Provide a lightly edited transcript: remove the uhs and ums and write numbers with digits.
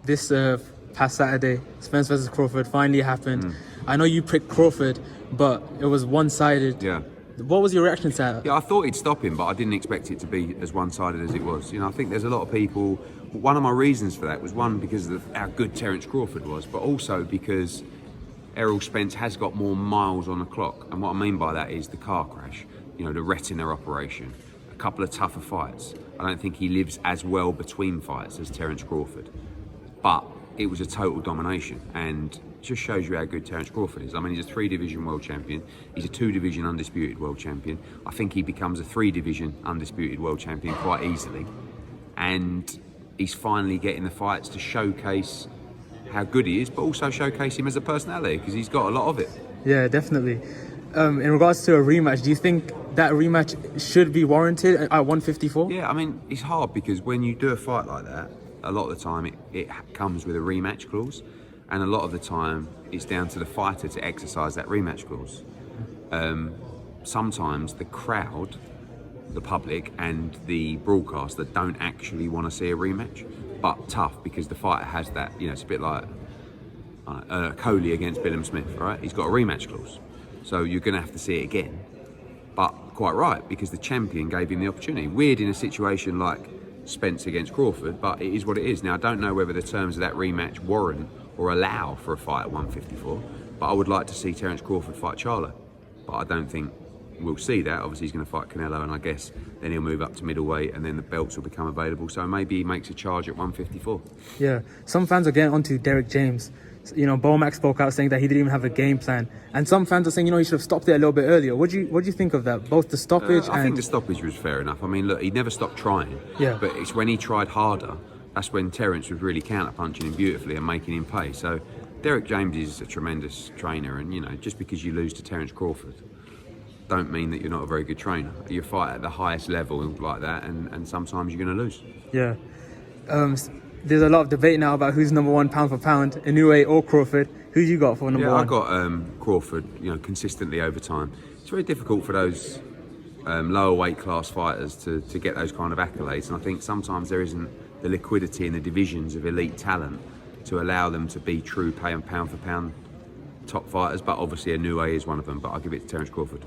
this past Saturday, Spence versus Crawford finally happened. I know you picked Crawford, but it was one-sided. Yeah. What was your reaction to that? Yeah, I thought he'd stop him, but I didn't expect it to be as one-sided as it was. You know, I think there's a lot of people. One of my reasons for that was one because of how good Terence Crawford was, but also because Errol Spence has got more miles on the clock. And what I mean by that is the car crash, you know, the retina operation, a couple of tougher fights. I don't think he lives as well between fights as Terence Crawford. But it was a total domination, and it just shows you how good Terence Crawford is. I mean, he's a 3-division world champion. He's a 2-division undisputed world champion. I think he becomes a 3-division undisputed world champion quite easily. And he's finally getting the fights to showcase how good he is, but also showcase him as a personality, because he's got a lot of it. Yeah, definitely. In regards to a rematch, do you think that rematch should be warranted at 154? Yeah, I mean, it's hard because when you do a fight like that, a lot of the time it comes with a rematch clause, and a lot of the time it's down to the fighter to exercise that rematch clause. Sometimes the crowd, the public and the broadcaster don't actually want to see a rematch, but tough because the fighter has that, you know, it's a bit like Coley against Billum Smith, right? He's got a rematch clause, so you're going to have to see it again. But quite right, because the champion gave him the opportunity. Weird in a situation like Spence against Crawford, but it is what it is. Now, I don't know whether the terms of that rematch warrant or allow for a fight at 154, but I would like to see Terence Crawford fight Charlo, but I don't think we'll see that. Obviously, he's going to fight Canelo, and I guess then he'll move up to middleweight, and then the belts will become available. So maybe he makes a charge at 154. Yeah, some fans are getting onto Derek James. You know, Bomac spoke out saying that he didn't even have a game plan, and some fans are saying, you know, he should have stopped it a little bit earlier. What do you think of that? Both the stoppage I think the stoppage was fair enough. I mean, look, he never stopped trying. Yeah. But it's when he tried harder, that's when Terence was really counter-punching him beautifully and making him pay. So Derek James is a tremendous trainer, and, you know, just because you lose to Terence Crawford don't mean that you're not a very good trainer. You fight at the highest level like that, and sometimes you're going to lose. Yeah. There's a lot of debate now about who's number one pound for pound, Inoue or Crawford. Who you got for number one? Yeah, I got Crawford, you know, consistently over time. It's very difficult for those lower weight class fighters to get those kind of accolades, and I think sometimes there isn't the liquidity in the divisions of elite talent to allow them to be true pound for pound top fighters, but obviously Inoue is one of them, but I'll give it to Terence Crawford.